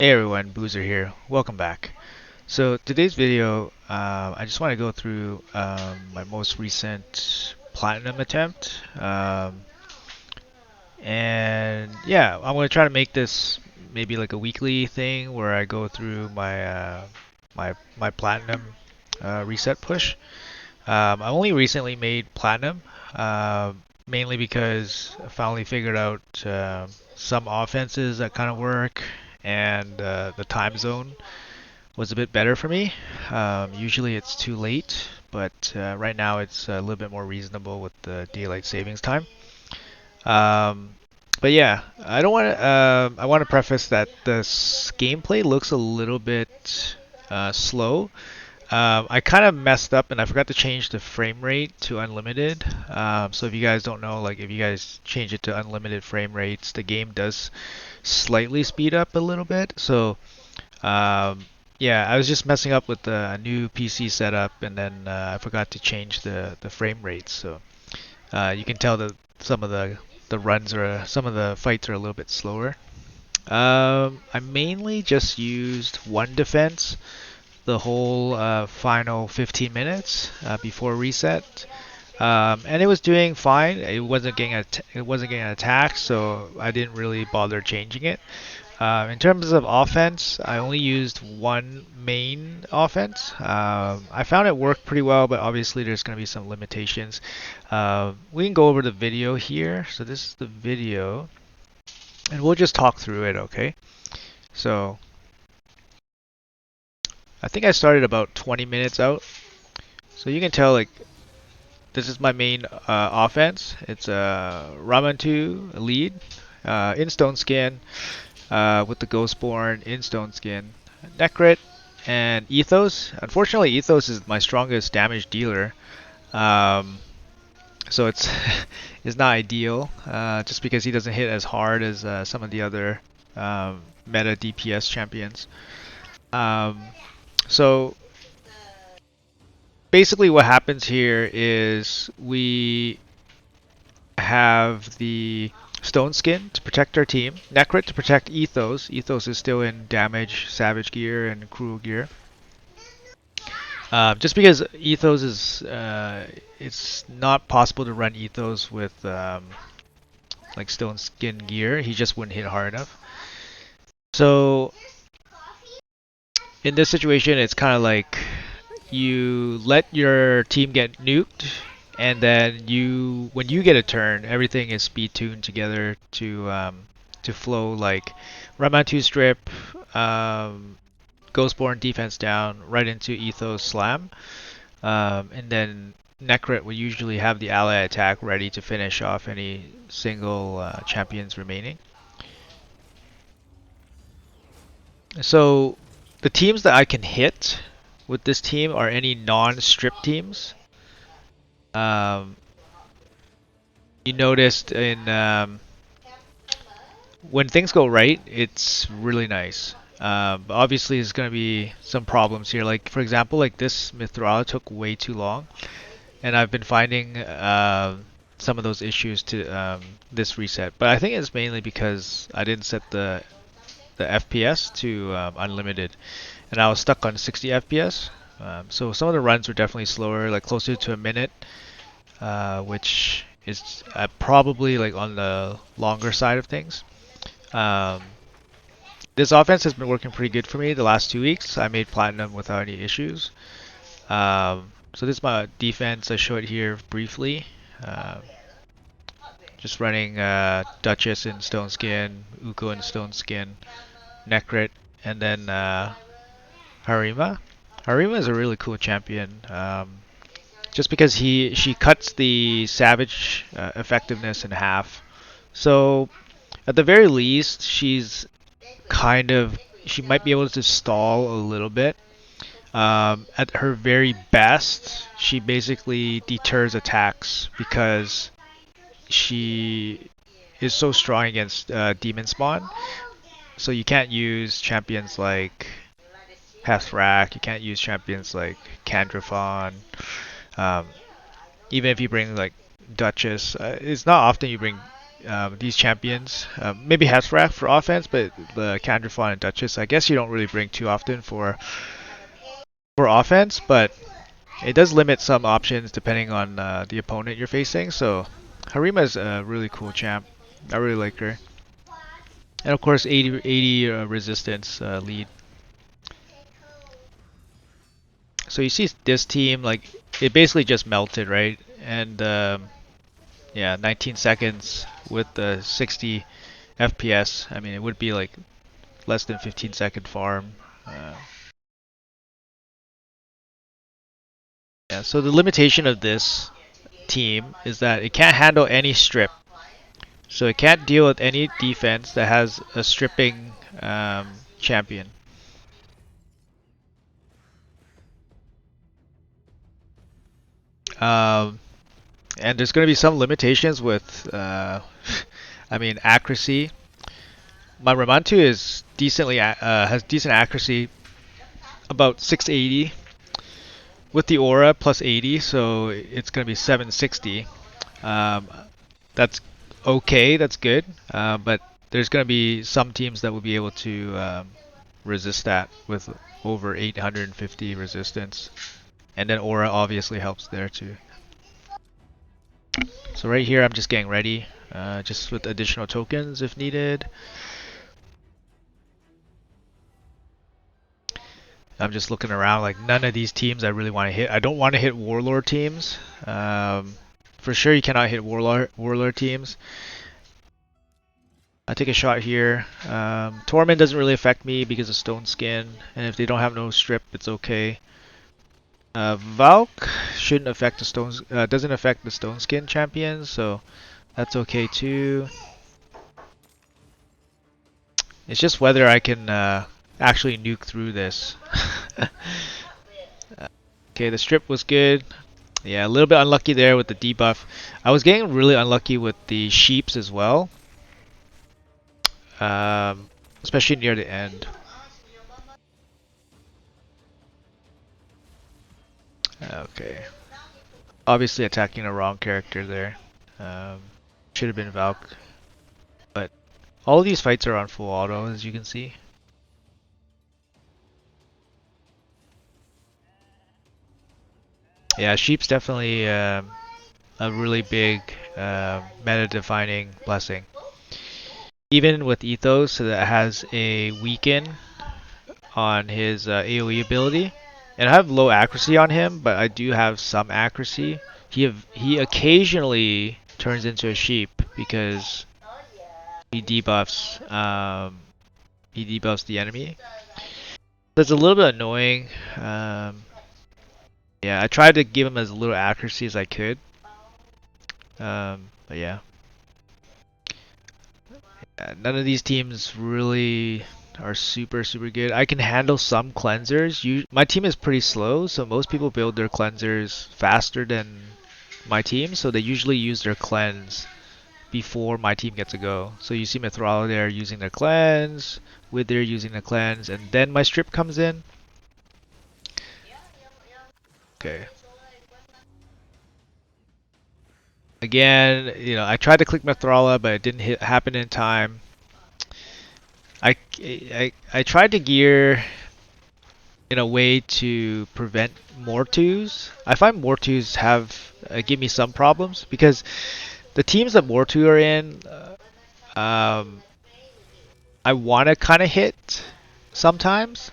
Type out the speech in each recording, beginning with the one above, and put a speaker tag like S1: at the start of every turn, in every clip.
S1: Hey everyone, Boozor here. Welcome back. So today's video, I just want to go through my most recent platinum attempt, and yeah, I'm going to try to make this maybe like a weekly thing where I go through my platinum reset push. I only recently made platinum, mainly because I finally figured out some offenses that kind of work, and the time zone was a bit better for me. Usually it's too late, but right now it's a little bit more reasonable with the daylight savings time. Um, but yeah, I don't want to. I want to preface that the gameplay looks a little bit slow. I kind of messed up and I forgot to change the frame rate to unlimited. So if you guys don't know, like if you guys change it to unlimited frame rates, the game does slightly speed up a little bit. So yeah, I was just messing up with the new PC setup, and then I forgot to change the frame rates. So you can tell that some of the runs are some of the fights are a little bit slower. I mainly just used one defense the whole final 15 minutes before reset. And it was doing fine. It wasn't getting attacked, so I didn't really bother changing it. In terms of offense, I only used one main offense. I found it worked pretty well, but obviously there's going to be some limitations. We can go over the video here. So this is the video, and we'll just talk through it, okay? So I think I started about 20 minutes out. So you can tell like this is my main offense. It's a Ramantu lead in Stone Skin with the Ghostborn in Stone Skin, Necrit, and Ethos. Unfortunately, Ethos is my strongest damage dealer, um, so it's it's not ideal. Just because he doesn't hit as hard as some of the other meta DPS champions. Um, so basically, what happens here is we have the Stone Skin to protect our team, Necrit to protect Ethos. Ethos is still in damage, savage gear, and cruel gear. Just because Ethos is, it's not possible to run Ethos with like Stone Skin gear. He just wouldn't hit hard enough. So in this situation, it's kind of like you let your team get nuked, and then when you get a turn, everything is speed tuned together to flow like Ramantu strip, Ghostborn defense down right into Ethos slam, and then Necrit will usually have the ally attack ready to finish off any single champions remaining. So the teams that I can hit with this team are any non-strip teams. Um, you noticed in when things go right, it's really nice. But obviously, there's going to be some problems here. Like for example, like this Mithrala took way too long, and I've been finding some of those issues to this reset. But I think it's mainly because I didn't set the FPS to unlimited, and I was stuck on 60 FPS. So some of the runs were definitely slower, like closer to a minute, which is probably like on the longer side of things. Um, this offense has been working pretty good for me the last 2 weeks. I made platinum without any issues. So this is my defense. I show it here briefly. Just running Duchess in Stone Skin, Uko in Stone Skin, Necrit, and then Harima. Harima is a really cool champion. Just because she cuts the savage effectiveness in half. So at the very least, she might be able to stall a little bit. At her very best, she basically deters attacks because she is so strong against demon spawn. So you can't use champions like Pathrak, you can't use champions like Candrafon. Um, Even if you bring like Duchess, it's not often you bring these champions. Maybe Hesrak for offense, but the Candrafon and Duchess, I guess you don't really bring too often for offense, but it does limit some options depending on the opponent you're facing. So Harima is a really cool champ. I really like her. And of course, 80 resistance lead. So you see this team, like, it basically just melted, right? And yeah, 19 seconds with the 60 FPS. I mean, it would be like less than 15-second farm. Uh, yeah, so the limitation of this team is that it can't handle any strip. So it can't deal with any defense that has a stripping champion. Um, and there's going to be some limitations with, I mean, accuracy. My Ramantu is decently has decent accuracy, about 680 with the aura plus 80, so it's going to be 760. Um, that's okay, that's good, but there's going to be some teams that will be able to resist that with over 850 resistance, and then aura obviously helps there too. So right here I'm just getting ready, just with additional tokens if needed. I'm just looking around, like none of these teams I really want to hit. I don't want to hit Warlord teams. For sure you cannot hit Warlord teams. I take a shot here. Torment doesn't really affect me because of Stone Skin, and if they don't have no strip, it's okay. Valk shouldn't affect the stones. Doesn't affect the Stone Skin champions, so that's okay too. It's just whether I can actually nuke through this. Okay, the strip was good. Yeah, a little bit unlucky there with the debuff. I was getting really unlucky with the sheeps as well, um, especially near the end. Okay, obviously attacking the wrong character there. Um, should have been Valk, but all of these fights are on full auto, as you can see. Yeah, sheep's definitely a really big meta-defining blessing. Even with Ethos, so that has a weaken on his AoE ability. And I have low accuracy on him, but I do have some accuracy. He occasionally turns into a sheep because he debuffs the enemy. So it's a little bit annoying. Yeah, I tried to give him as little accuracy as I could. But yeah. None of these teams really are super good. I can handle some cleansers. My team is pretty slow, so most people build their cleansers faster than my team, so they usually use their cleanse before my team gets to go. So you see Mithrala there using their cleanse, Wither using the cleanse, and then my strip comes in. Okay. Again, I tried to click Mithrala, but it didn't happen in time. I tried to gear in a way to prevent Mortus. I find Mortus have give me some problems because the teams that Mortu are in, I want to kind of hit sometimes,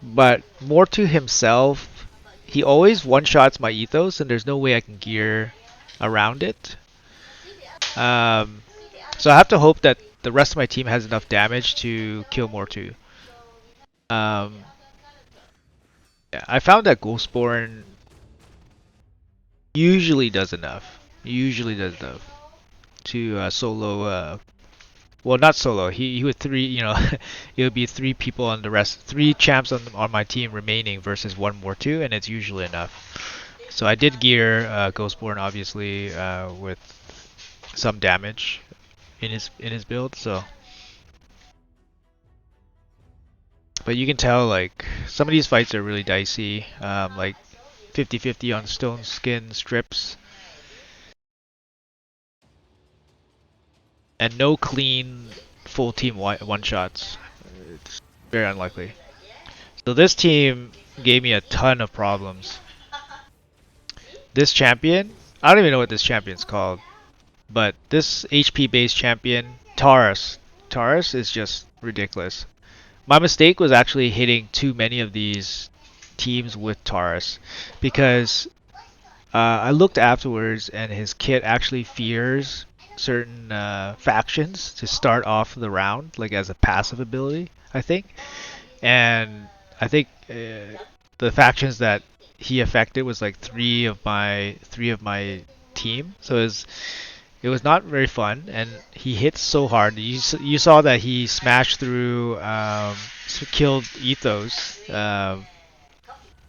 S1: but Mortu himself, he always one-shots my Ethos, and there's no way I can gear around it. So I have to hope that the rest of my team has enough damage to kill Mortu. Um, yeah, I found that Ghostborn usually does enough. Usually does enough to solo. Well, not solo. He would three. It would be three people on the rest, three champs on my team remaining versus one more two, and it's usually enough. So I did gear Ghostborn obviously with some damage in his build. So, but you can tell like some of these fights are really dicey. Like 50-50 on stone skin strips. and no clean full team one shots. It's very unlikely. So this team gave me a ton of problems. This champion, I don't even know what this champion's called, but this HP based champion, Taurus is just ridiculous. My mistake was actually hitting too many of these teams with Taurus because I looked afterwards and his kit actually fears certain factions to start off the round, like as a passive ability, I think. And I think the factions that he affected was like three of my team. So it was not very fun, and he hits so hard. You saw that he smashed through, killed Ethos.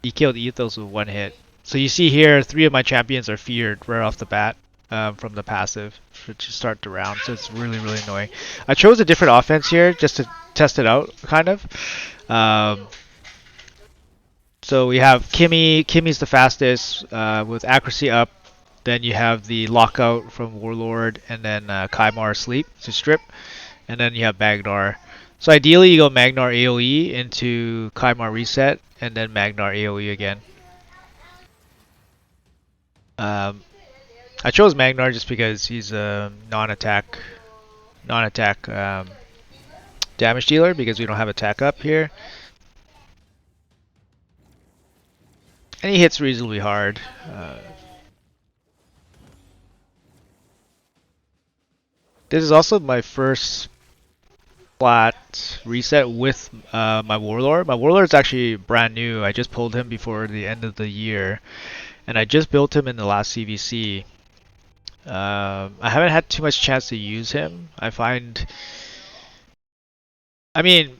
S1: He killed Ethos with one hit. So you see here, three of my champions are feared right off the bat, from the passive to start the round. So it's really, really annoying. I chose a different offense here just to test it out, kind of. Um, so we have Kimmy. Kimmy's the fastest with accuracy up. Then you have the lockout from Warlord, and then Kaimar sleep to strip, and then you have Magnar. So ideally, you go Magnar AOE into Kaimar reset, and then Magnar AOE again. Um, I chose Magnar just because he's a non-attack damage dealer because we don't have attack up here, and he hits reasonably hard. This is also my first flat reset with my Warlord. My Warlord's actually brand new. I just pulled him before the end of the year, and I just built him in the last CVC. I haven't had too much chance to use him. I mean,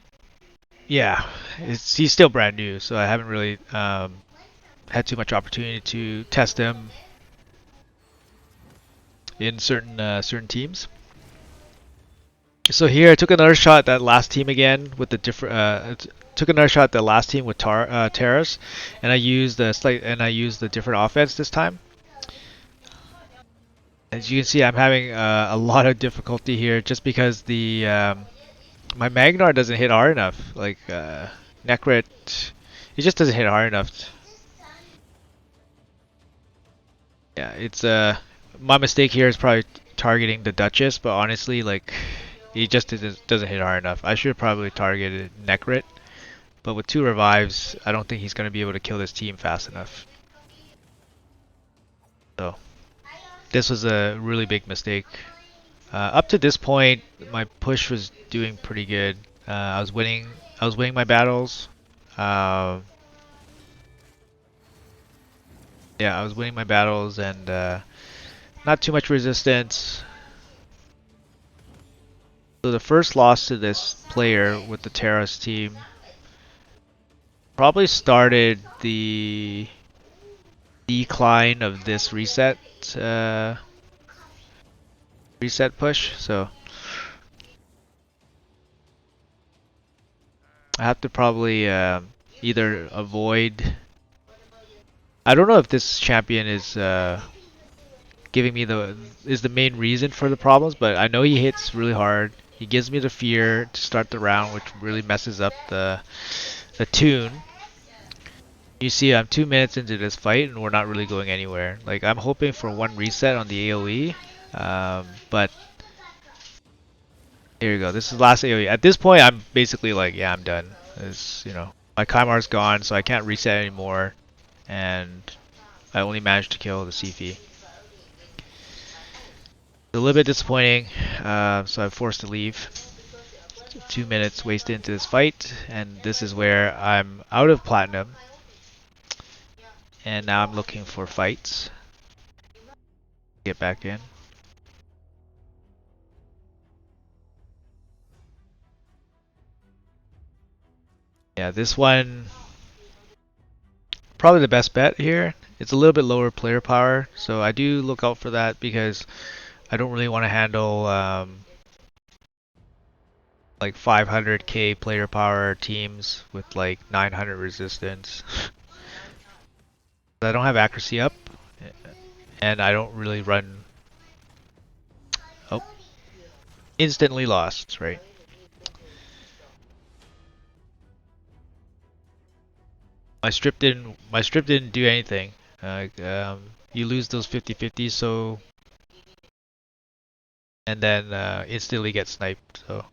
S1: yeah, he's still brand new, so I haven't really had too much opportunity to test him in certain teams. So here I took another shot at that last team again with the different. Took another shot at the last team with Terrace, and I used the different offense this time. As you can see, I'm having a lot of difficulty here just because the my Magnar doesn't hit hard enough. Like Necrit, it just doesn't hit hard enough. Yeah, it's my mistake here is probably targeting the Duchess, but honestly, like he just doesn't hit hard enough. I should have probably targeted Necrit, but with 2 revives, I don't think he's gonna be able to kill this team fast enough. So this was a really big mistake. Up to this point, my push was doing pretty good. I was winning. I was winning my battles. Uh, yeah, I was winning my battles and not too much resistance. So the first loss to this player with the Terrace team probably started the decline of this reset push. So I have to probably either avoid. I don't know if this champion is giving me the main reason for the problems, but I know he hits really hard. He gives me the fear to start the round, which really messes up the tune. You see, I'm 2 minutes into this fight, and we're not really going anywhere. Like I'm hoping for one reset on the AOE, but here we go. This is last AOE. At this point, I'm basically like, yeah, I'm done. My Kaimar's gone, so I can't reset anymore, and I only managed to kill the Sifi. A little bit disappointing, so I'm forced to leave. 2 minutes wasted into this fight, and this is where I'm out of platinum, and now I'm looking for fights. Get back in. Yeah, this one probably the best bet here. It's a little bit lower player power, so I do look out for that because I don't really want to handle like 500k player power teams with like 900 resistance. I don't have accuracy up, and I don't really run. Oh, instantly lost, right? My strip didn't do anything. You lose those 50-50s, so and then instantly get sniped. So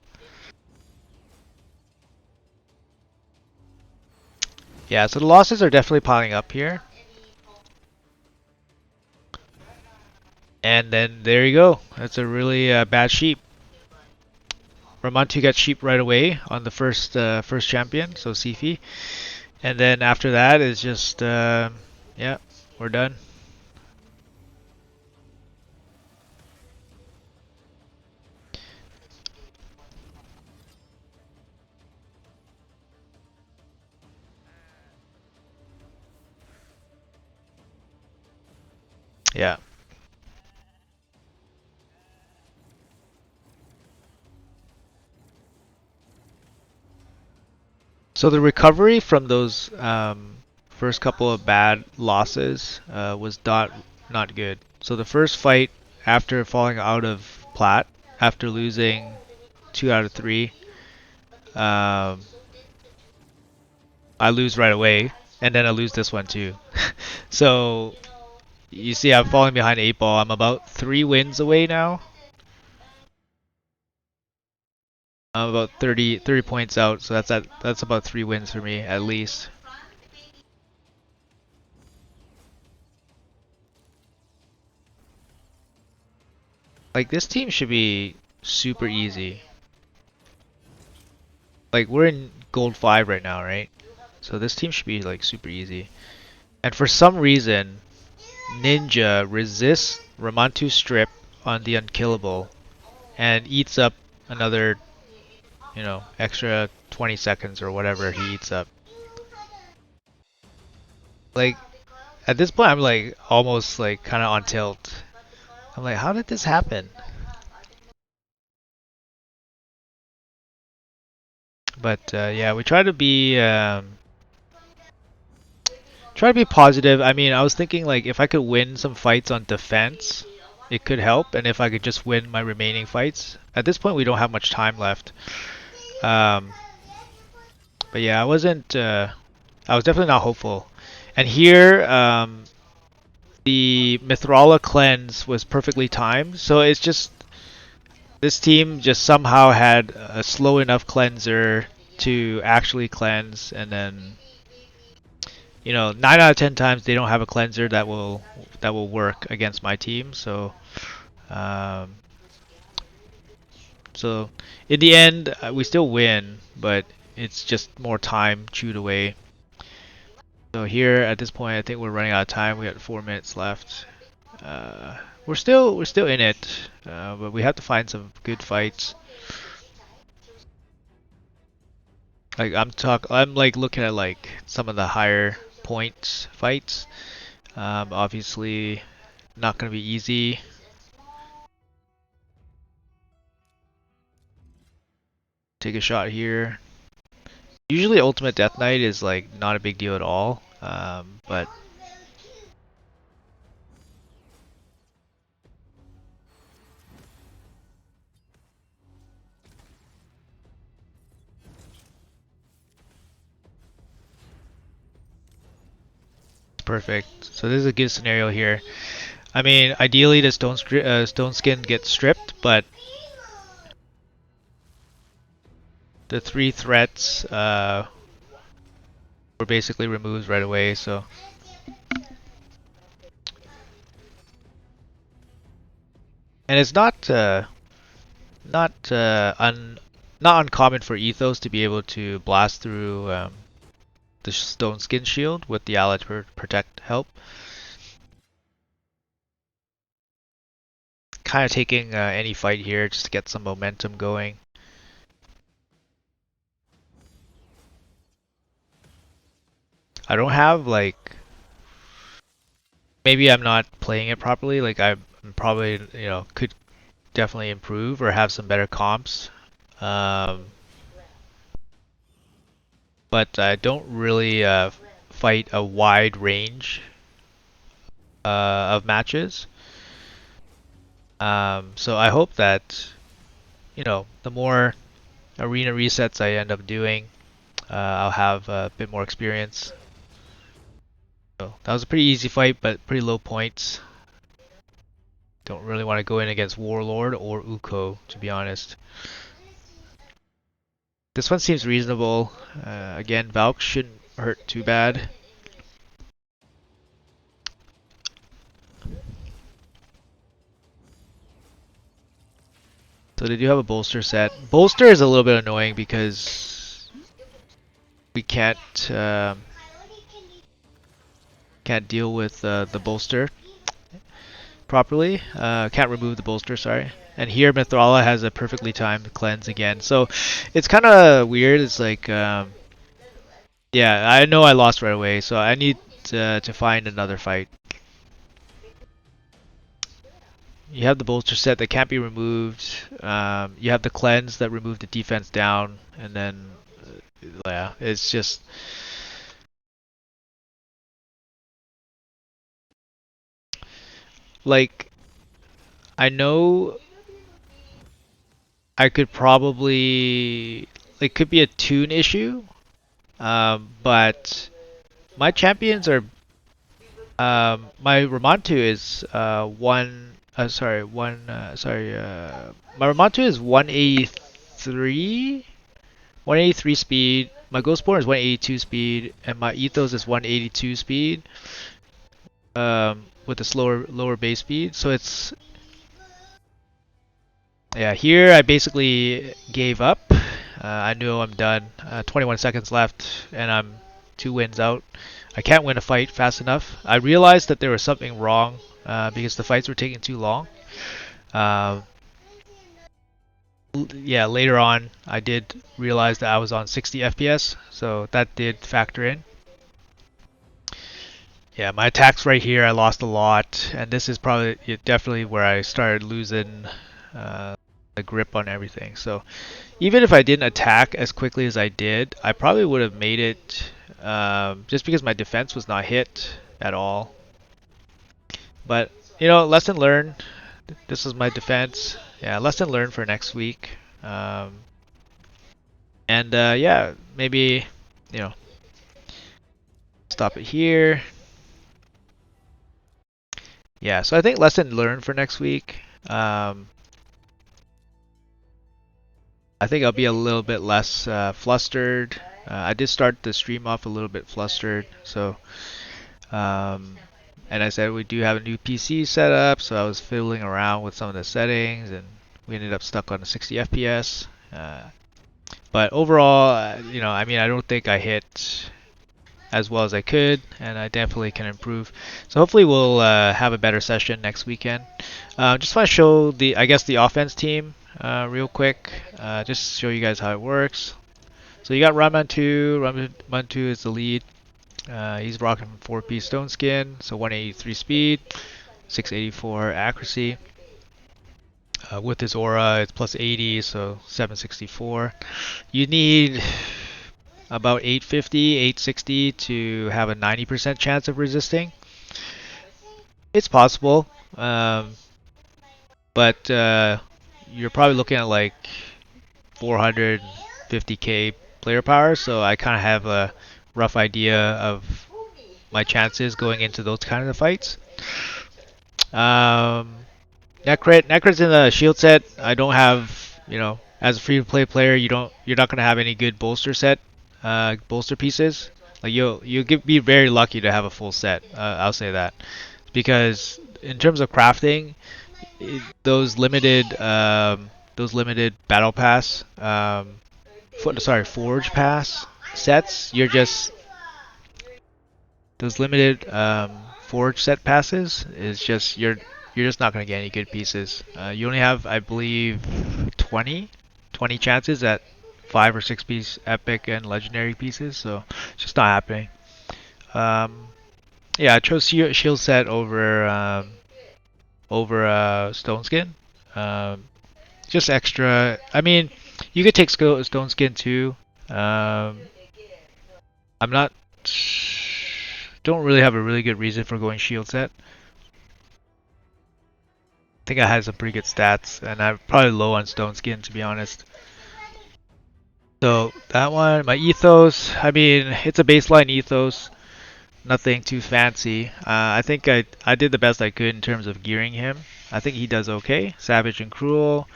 S1: yeah, so the losses are definitely piling up here. And then there you go. That's a really bad sheep. Ramantu got sheep right away on the first champion, so Sifi. And then after that is just yeah, we're done. Yeah. So the recovery from those first couple of bad losses was not good. So the first fight after falling out of plat, after losing 2 out of 3, um, I lose right away, and then I lose this one too. So you see, I'm falling behind 8 ball. I'm about 3 wins away now. I'm about 30 points out, so that's about 3 wins for me at least. Like this team should be super easy. Like we're in gold 5 right now, right? So this team should be like super easy. And for some reason, Ninja resists Ramantu's strip on the unkillable and eats up another, extra 20 seconds or whatever he eats up. Like at this point, I'm like almost like kind of on tilt. I'm like, how did this happen? But yeah, we try to be positive. I mean, I was thinking like if I could win some fights on defense, it could help, and if I could just win my remaining fights. At this point, we don't have much time left. Um, but yeah, I wasn't. I was definitely not hopeful. And here, the Mithrala cleanse was perfectly timed, so it's just this team just somehow had a slow enough cleanser to actually cleanse, and then 9 out of 10 times they don't have a cleanser that will work against my team. Um, so in the end, we still win, but it's just more time chewed away. So here at this point, I think we're running out of time. We got 4 minutes left. We're still in it, but we have to find some good fights. Like I'm like looking at like some of the higher points fights. Obviously, not gonna be easy. Take a shot here. Usually, Ultimate Death Knight is like not a big deal at all. But perfect. So this is a good scenario here. I mean, ideally the stone skin gets stripped, but the 3 threats were basically removed right away. So and it's not not uncommon for Ethos to be able to blast through the stone skin shield with the allied protect help. Kind of taking any fight here just to get some momentum going. I don't have like maybe I'm not playing it properly. Like I'm probably could definitely improve or have some better comps. Um, but I don't really fight a wide range of matches. So I hope that the more arena resets I end up doing, I'll have a bit more experience. So that was a pretty easy fight, but pretty low points. Don't really want to go in against Warlord or Uko, to be honest. This one seems reasonable. Again, Valk shouldn't hurt too bad. So they do have a bolster set. Bolster is a little bit annoying because we can't deal with the bolster properly. Can't remove the bolster, sorry. And here Mithrala has a perfectly timed cleanse again. So it's kind of weird. It's like, yeah, I know I lost right away, so I need to find another fight. You have the bolster set that can't be removed. You have the cleanse that removed the defense down, and then yeah, it's just like I know I could probably it could be a tune issue, but my champions are my Ramantu is my Ramantu is 183 183 speed. My Ghostborn is 182 speed, and my Ethos is 182 speed. With a lower base speed. So it's yeah. Here I basically gave up. I knew I'm done. 21 seconds left, and I'm 2 wins out. I can't win a fight fast enough. I realized that there was something wrong because the fights were taking too long. Uh, yeah, later on I did realize that I was on 60 FPS, so that did factor in. Yeah, my attacks right here, I lost a lot, and this is probably definitely where I started losing the grip on everything. So even if I didn't attack as quickly as I did, I probably would have made it just because my defense was not hit at all. But lesson learned. This is my defense. Yeah, lesson learned for next week. And yeah, maybe you know stop it here. Yeah, so I think lesson learned for next week. I think I'll be a little bit less flustered. I did start the stream off a little bit flustered, so and I said we do have a new PC set up, so I was fiddling around with some of the settings, and we ended up stuck on a 60 FPS. But overall, I mean, I don't think I hit as well as I could, and I definitely can improve. So hopefully we'll have a better session next weekend. Just want to show I guess the offense team real quick, just show you guys how it works. So you got Ramantu. Ramantu is the lead. He's rocking 4P stone skin, so 183 speed, 684 accuracy. With his aura, it's plus 80, so 764. You need about 850, 860 to have a 90% chance of resisting. It's possible, but you're probably looking at like 450k player power, so I kind of have a rough idea of my chances going into those kind of fights. Necrit's in the shield set. I don't have, as a free to play player, you're not gonna have any good bolster pieces. Like be very lucky to have a full set. I'll say that because in terms of crafting, those limited battle pass, forge pass sets, those limited forge set passes is just you're just not going to get any good pieces. You only have, I believe, 20 chances at 5 or 6 piece epic and legendary pieces, so it's just not happening. Yeah, I chose shield set over stone skin. Just extra. I mean, you could take stone skin too. I'm not. Don't really have a really good reason for going shield set. think I had some pretty good stats, and I'm probably low on stone skin to be honest. So that one, my ethos. I mean, it's a baseline ethos, nothing too fancy. I think I did the best I could in terms of gearing him. I think he does okay. Savage and cruel.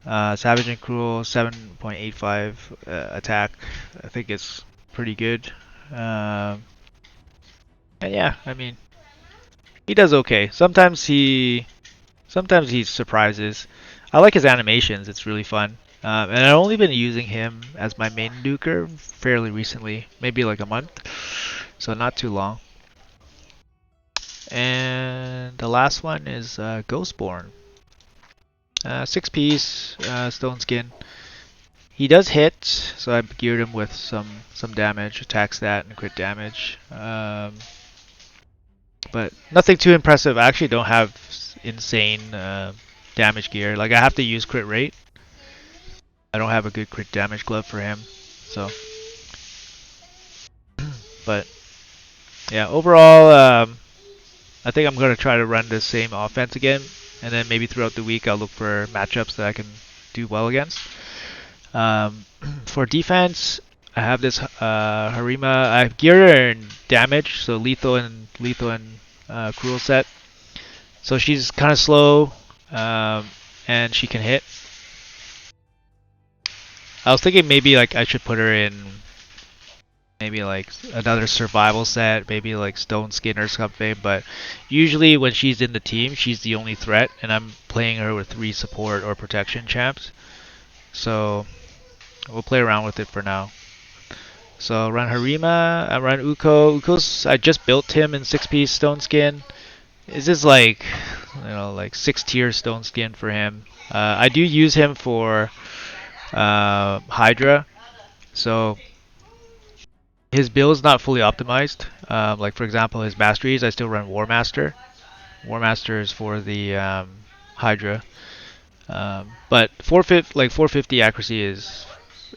S1: Savage and cruel, 7.85 attack. I think it's pretty good. Um, and yeah, I mean, he does okay. Sometimes he surprises. I like his animations. It's really fun. And I've only been using him as my main nuker fairly recently, maybe like a month, so not too long. And the last one is Ghostborn. 6 piece, stone skin. He does hit, so I geared him with some damage, attack stat and crit damage. But nothing too impressive. I actually don't have insane damage gear. Like I have to use crit rate. I don't have a good crit damage glove for him. So, but yeah, overall, I think I'm gonna try to run the same offense again, and then maybe throughout the week I'll look for matchups that I can do well against. For defense, I have this Harima. I have gear and damage, so lethal and cruel set. So she's kind of slow, and she can hit. I was thinking maybe like I should put her in maybe like another survival set, maybe like Stone Skin or something. But usually when she's in the team, she's the only threat, and I'm playing her with 3 support or protection champs. So we'll play around with it for now. So I'll run Harima, I run Uko. I just built him in 6 piece Stone Skin. This is like, like 6 tier Stone Skin for him. I do use him for Hydra, so his build is not fully optimized. Like for example, his masteries, I still run War Master. War Master is for the Hydra, but 450 accuracy is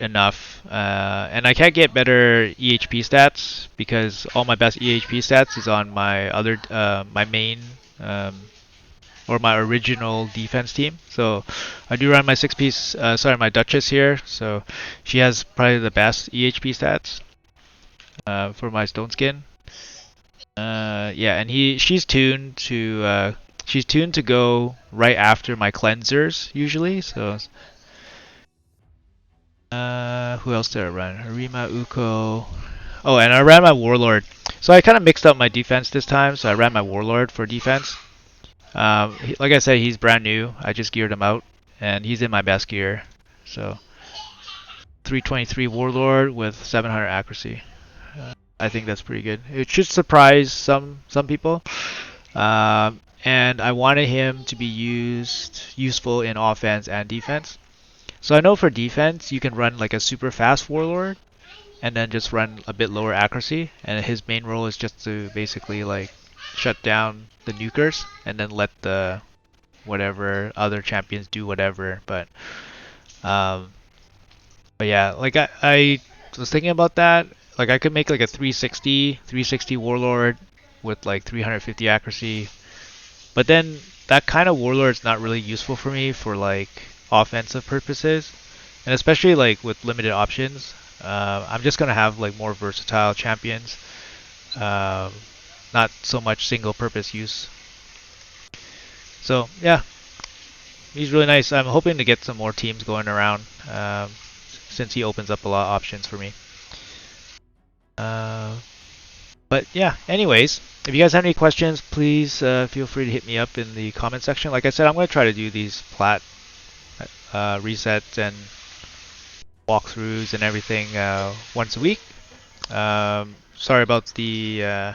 S1: enough. And I can't get better EHP stats because all my best EHP stats is on my main um, or my original defense team. So I do run my 6 piece, my Duchess here. So she has probably the best EHP stats for my Stone Skin. Yeah, and she's tuned to go right after my cleansers usually. So who else did I run? Harima, Uko. Oh, and I ran my Warlord. So I kind of mixed up my defense this time. So I ran my Warlord for defense. Like I said, he's brand new. I just geared him out, and he's in my best gear. So 323 Warlord with 700 accuracy. I think that's pretty good. It should surprise some people. And I wanted him to be useful in offense and defense. So I know for defense, you can run like a super fast Warlord, and then just run a bit lower accuracy. And his main role is just to basically like shut down the nukers, and then let the whatever other champions do whatever. Um, but yeah, like I was thinking about that. Like I could make like a 360 Warlord with like 350 accuracy. But then that kind of Warlord's not really useful for me for like offensive purposes. And especially like with limited options. I'm just gonna have like more versatile champions. Um, Not so much single purpose use. So yeah, he's really nice. I'm hoping to get some more teams going around since he opens up a lot of options for me. Uh, but yeah, anyways, if you guys have any questions, please feel free to hit me up in the comment section. Like I said, I'm going to try to do these plat resets and walkthroughs and everything once a week. Sorry about the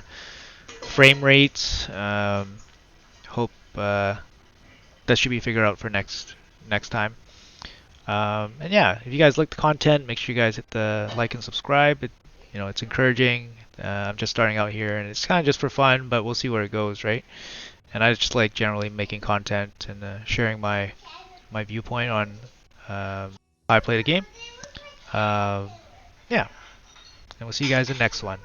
S1: frame rates. Hope that should be figured out for next time. And yeah, if you guys like the content, make sure you guys hit the like and subscribe. It's encouraging. I'm just starting out here, and it's kind of just for fun, but we'll see where it goes, right? And I just like generally making content and sharing my viewpoint on how I play the game. Yeah, and we'll see you guys in the next one.